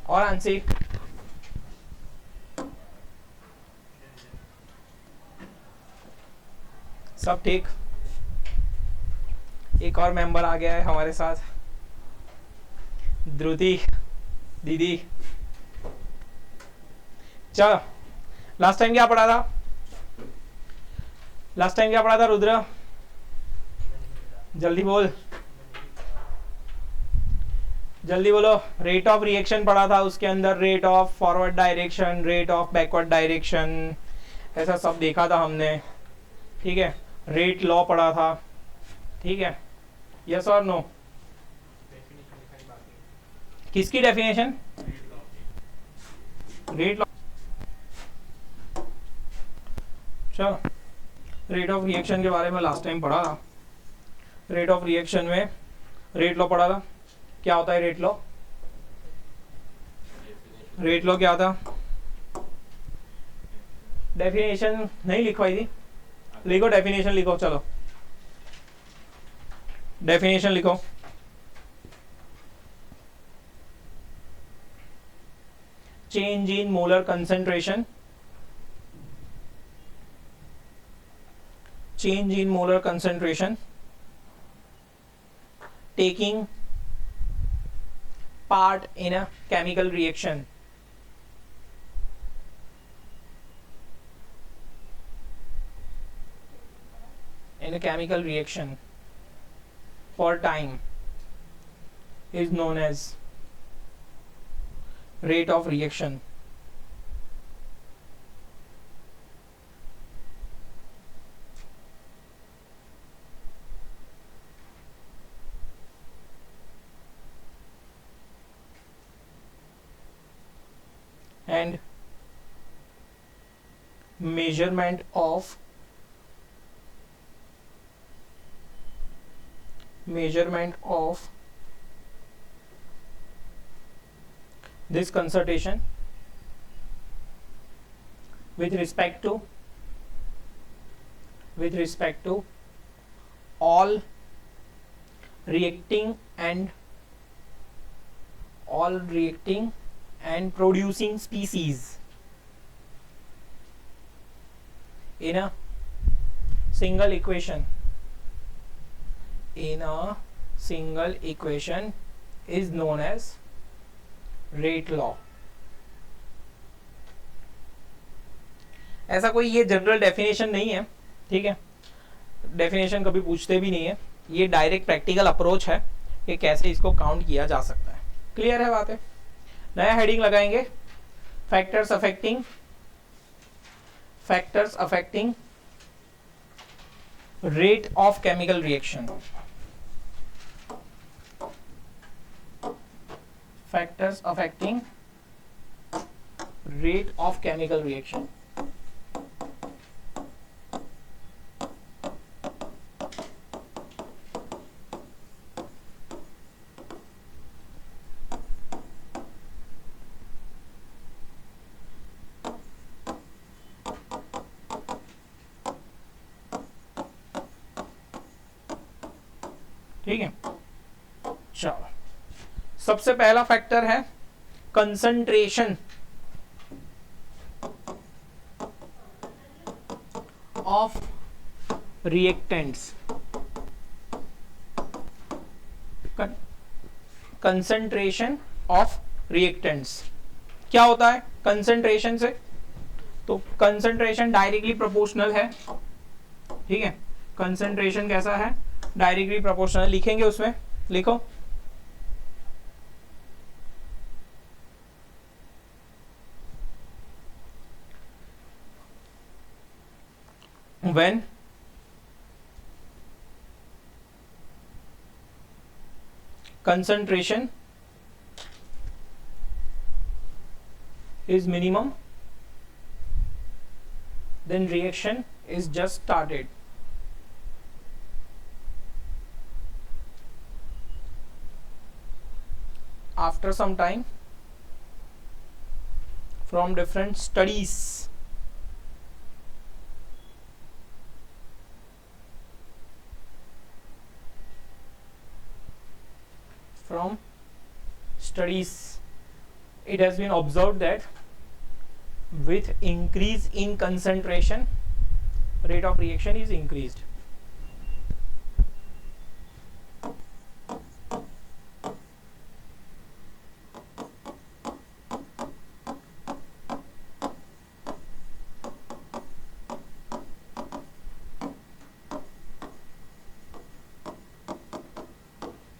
और आंसी, सब ठीक। एक और मेंबर आ गया है हमारे साथ, ध्रुति दीदी। चलो, लास्ट टाइम क्या पढ़ा था? लास्ट टाइम क्या पढ़ा था रुद्र? जल्दी बोल, जल्दी बोलो। रेट ऑफ रिएक्शन पढ़ा था, उसके अंदर rate of forward direction, rate of backward direction, ऐसा सब देखा था हमने, ठीक है। रेट लॉ पढ़ा था, ठीक है। यस और नो? किसकी डेफिनेशन? Rate law. चलो, रेट ऑफ रिएक्शन के बारे में लास्ट टाइम पढ़ा था। रेट ऑफ रिएक्शन में रेट लॉ पढ़ा था। क्या होता है रेट लॉ? रेट लॉ क्या था? डेफिनेशन नहीं लिखवाई थी? लिखो डेफिनेशन, लिखो। चलो डेफिनेशन लिखो। Change in molar concentration, change in molar concentration taking part in a chemical reaction. In a chemical reaction for time is known as rate of reaction. And measurement of this concentration with respect to all reacting and producing species in a single equation is known as rate law. ऐसा कोई ये general definition नहीं है, ठीक है। Definition कभी पूछते भी नहीं है, ये डायरेक्ट प्रैक्टिकल अप्रोच है कि कैसे इसको काउंट किया जा सकता है। क्लियर है बात है? नया हेडिंग लगाएंगे, factors affecting rate of chemical reaction. Factors affecting rate of chemical reaction. ठीक है, चलो। सबसे पहला फैक्टर है concentration of reactants. Concentration of reactants क्या होता है कंसंट्रेशन से? तो कंसंट्रेशन डायरेक्टली प्रोपोर्शनल है, ठीक है। कंसंट्रेशन कैसा है? Directly proportional. लिखेंगे उसमें, लिखो। when concentration is minimum, then reaction is just started. After some time, from different studies, it has been observed that with increase in concentration, rate of reaction is increased.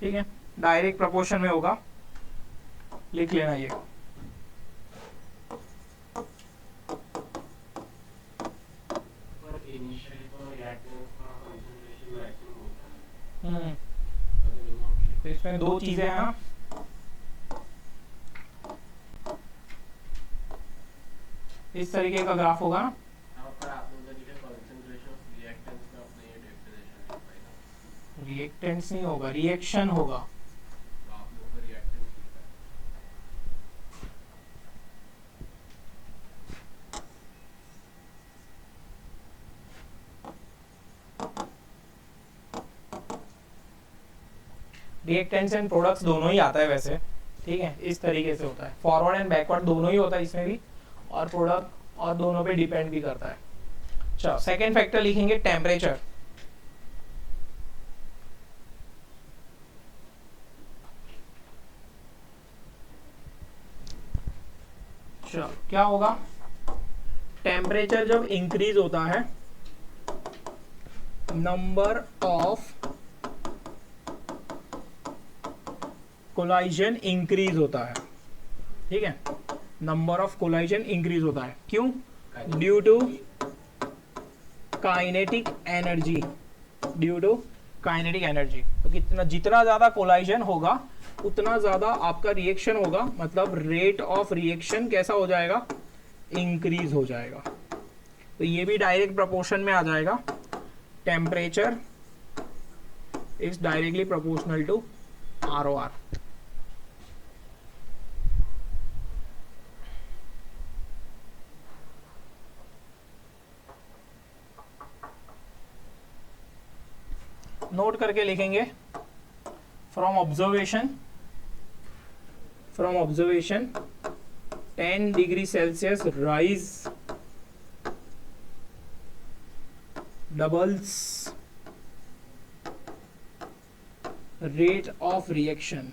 ठीक है, direct proportion में होगा, लिख लेना ये। तो इसमें दो चीजें हैं ना, इस तरीके का ग्राफ होगा ना, रिएक्टेंस नहीं होगा, रिएक्शन होगा। रिएक्टेंट्स एंड प्रोडक्ट्स दोनों ही आता है वैसे, ठीक है, इस तरीके से होता है, फॉरवर्ड एंड बैकवर्ड दोनों ही होता है इसमें भी, और प्रोडक्ट और दोनों पे डिपेंड भी करता है। चलो सेकेंड फैक्टर लिखेंगे टेम्परेचर। चलो क्या होगा, टेम्परेचर जब इंक्रीज होता है, नंबर ऑफ कोलाइजन इंक्रीज होता है, ठीक है, नंबर ऑफ कोलाइजन इंक्रीज होता है। क्यों? Due to kinetic energy, due to kinetic energy. तो कितना, जितना ज्यादा कोलाइजन होगा उतना ज्यादा आपका रिएक्शन होगा, मतलब रेट ऑफ रिएक्शन कैसा हो जाएगा, इंक्रीज हो जाएगा। तो ये भी डायरेक्ट प्रोपोर्शन में आ जाएगा, temperature is directly proportional to ROR। Note करके लिखेंगे, from observation 10 degree Celsius rise doubles rate of reaction.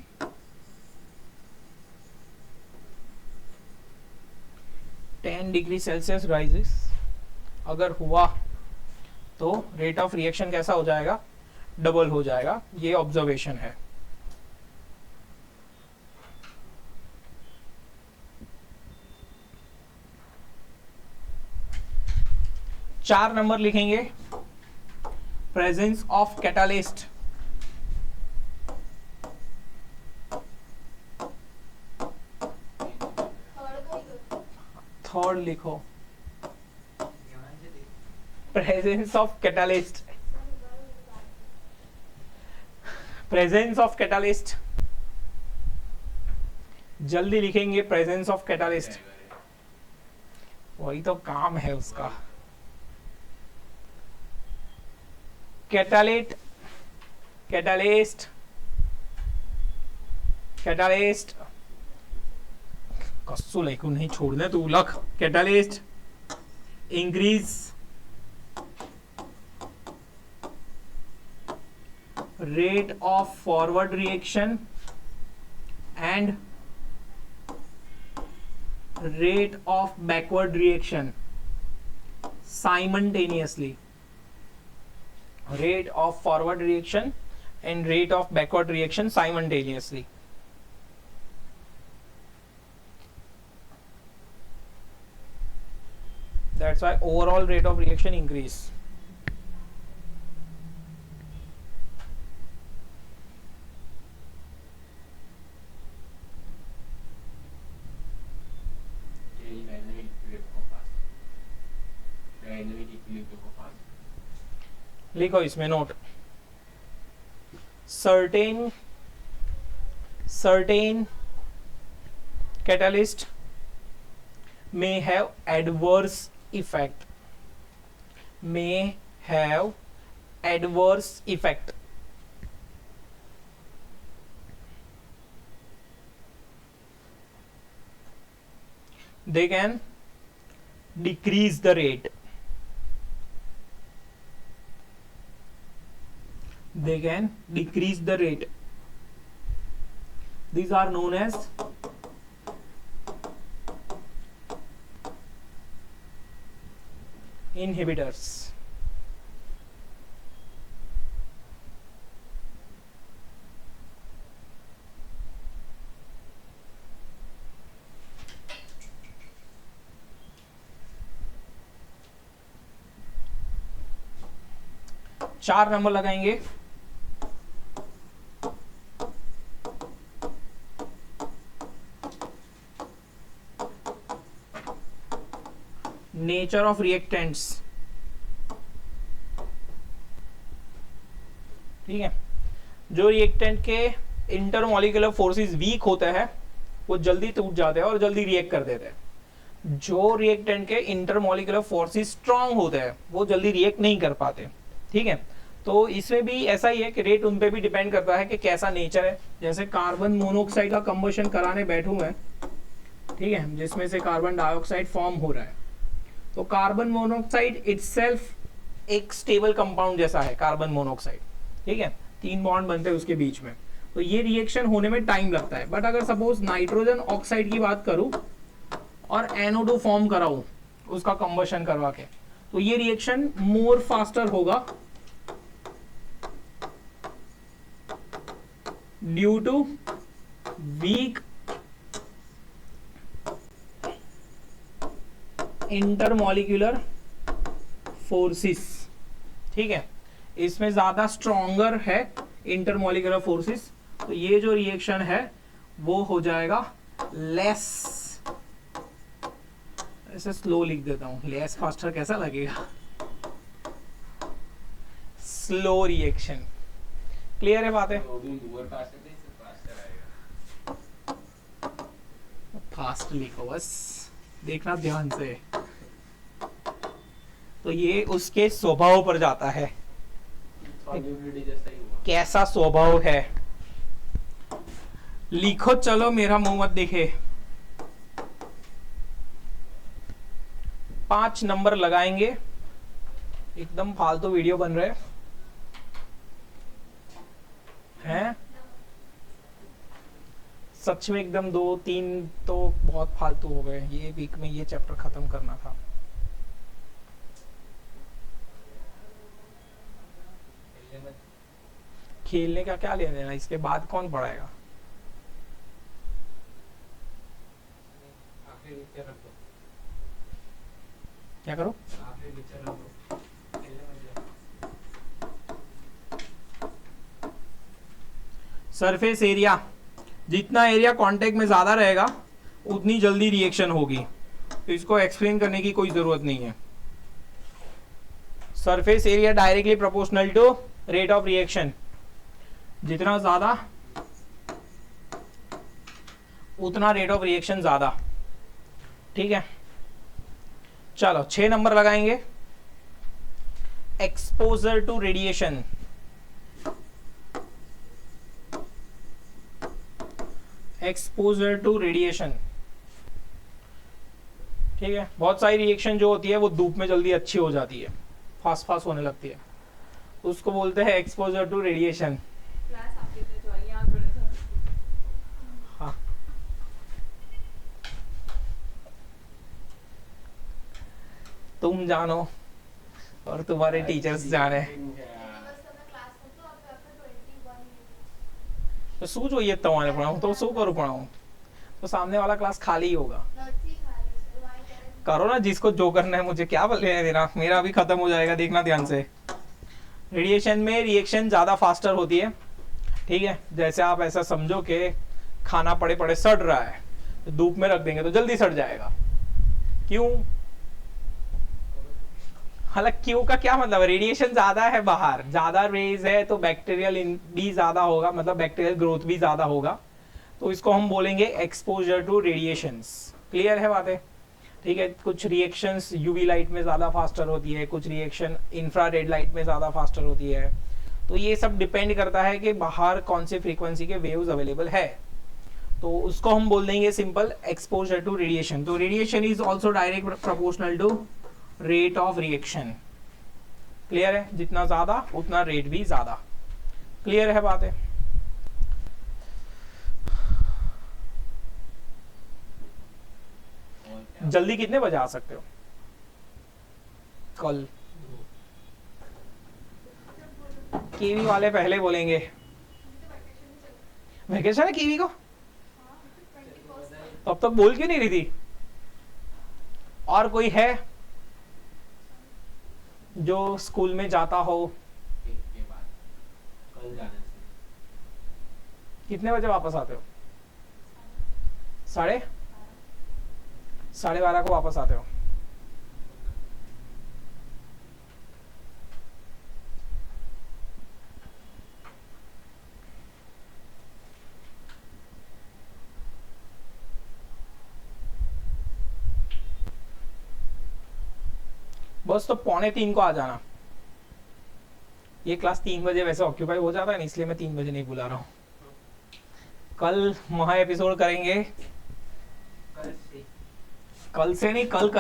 Degree Celsius rises अगर हुआ तो रेट ऑफ रिएक्शन कैसा हो जाएगा, डबल हो जाएगा। ये ऑब्जर्वेशन है। चार नंबर लिखेंगे, प्रेजेंस ऑफ कैटालिस्ट। थर्ड लिखो, presence of catalyst. Presence of catalyst जल्दी लिखेंगे, प्रेजेंस ऑफ कैटालिस्ट, वही तो काम है उसका। कैटालिस्ट कस्सू लेको नहीं छोड़ने तू लख। Catalyst increase rate of forward reaction and rate of backward reaction simultaneously. Rate of forward reaction and rate of backward reaction simultaneously. That's why overall rate of reaction increase. लिखो इसमें note, certain catalyst may have adverse effect, may have adverse effect. they can decrease the rate. They can decrease the rate. These are known as inhibitors. चार number लगाएंगे। Nature of reactants. ठीक है, जो reactant के intermolecular forces week होते हैं वो जल्दी टूट जाते हैं और जल्दी रिएक्ट कर देते हैं। जो रिएक्टेंट के इंटरमॉलिक्यूलर फोर्सेस स्ट्रांग होते हैं वो जल्दी रिएक्ट नहीं कर पाते। ठीक है, तो इसमें भी ऐसा ही है कि रेट उन पे भी डिपेंड करता है कि कैसा नेचर है। जैसे कार्बन मोनोऑक्साइड का कंबशन कराने बैठूं मैं, ठीक है, जिसमें से कार्बन डाइऑक्साइड फॉर्म हो रहा है, तो कार्बन मोनोऑक्साइड इटसेल्फ एक स्टेबल कंपाउंड जैसा है कार्बन मोनोऑक्साइड। ठीक है, 3 बॉन्ड बनते हैं उसके बीच में, तो ये रिएक्शन होने में टाइम लगता है। बट अगर सपोज नाइट्रोजन ऑक्साइड की बात करूं और NO2 फॉर्म कराऊं उसका कंबशन करवा के, तो ये रिएक्शन मोर फास्टर होगा due to weak intermolecular forces. ठीक है, इसमें ज्यादा स्ट्रॉन्गर है इंटरमॉलिक्यूलर फोर्सेस, तो ये जो रिएक्शन है वो हो जाएगा लेस। ऐसे स्लो लिख देता हूं, लेस फास्टर कैसा लगेगा, स्लो रिएक्शन। क्लियर है बातें? फास्ट लिखो बस, देखना ध्यान से। तो ये उसके स्वभाव पर जाता है, कैसा स्वभाव है। लिखो, चलो मेरा मुंह मत दिखे। 5 नंबर लगाएंगे। एकदम फालतू वीडियो बन रहे हैं, सच में एकदम 2-3 तो बहुत फालतू हो गए। ये वीक में ये चैप्टर खत्म करना था। खेलने का क्या लेना देना, इसके बाद कौन पढ़ाएगा? क्या करो? सरफेस एरिया, जितना एरिया कांटेक्ट में ज्यादा रहेगा उतनी जल्दी रिएक्शन होगी, तो इसको एक्सप्लेन करने की कोई जरूरत नहीं है। Surface area directly proportional to rate of reaction, जितना ज्यादा उतना रेट ऑफ रिएक्शन ज्यादा। ठीक है, चलो 6 नंबर लगाएंगे। Exposure to radiation. Exposure to radiation, ठीक है, बहुत सारी रिएक्शन जो होती है वो धूप में जल्दी अच्छी हो जाती है, फास्ट फास्ट होने लगती है, उसको बोलते हैं एक्सपोजर टू रेडिएशन। हाँ, तुम जानो और तुम्हारे टीचर्स जाने। तो શું જોઈએ તમારે ભણાવું તો શું કરું ભણાવું, तो सामने वाला क्लास खाली ही होगा। करो ना जिसको जो करना है, मुझे क्या लेना देना, मेरा अभी खत्म हो जाएगा, देखना ध्यान से। रेडिएशन में रिएक्शन ज्यादा फास्टर होती है। ठीक है, जैसे आप ऐसा समझो कि खाना पड़े पड़े सड़ रहा है, तो धूप में रख देंगे तो जल्दी सड़ जाएगा। क्यों? हालांकि क्यों का क्या मतलब, रेडिएशन ज्यादा है बाहर, ज्यादा रेज है तो बैक्टीरियल भी ज्यादा होगा, मतलब बैक्टीरियल ग्रोथ भी ज्यादा होगा, तो इसको हम बोलेंगे एक्सपोजर टू रेडिएशंस। क्लियर है बातें? ठीक है, कुछ रिएक्शंस यूवी लाइट में ज्यादा फास्टर होती है, कुछ रिएक्शन इंफ्रारेड लाइट में ज्यादा फास्टर होती है, तो ये सब डिपेंड करता है कि बाहर कौन सी फ्रीक्वेंसी के वेव्स अवेलेबल है। तो उसको हम बोल देंगे सिंपल एक्सपोजर टू रेडिएशन। तो radiation is also direct proportional to rate of reaction. Clear है? जितना ज्यादा उतना रेट भी ज्यादा। क्लियर है बात है? जल्दी कितने बजे आ सकते हो कल? कीवी वाले पहले बोलेंगे। वैकेशन है कीवी को? तो अब तक बोल क्यों नहीं रही थी? और कोई है जो स्कूल में जाता हो? कल जाने से। कितने बजे वापस आते हो? 12:30 को वापस आते हो? बस तो 2:45 को आ जाना। ये क्लास 3 बजे वैसे ऑक्यूपाई हो जाता है ना, इसलिए मैं 3 बजे नहीं बुला रहा हूँ। कल महा एपिसोड करेंगे। कल से कल से नहीं, कल करेंगे।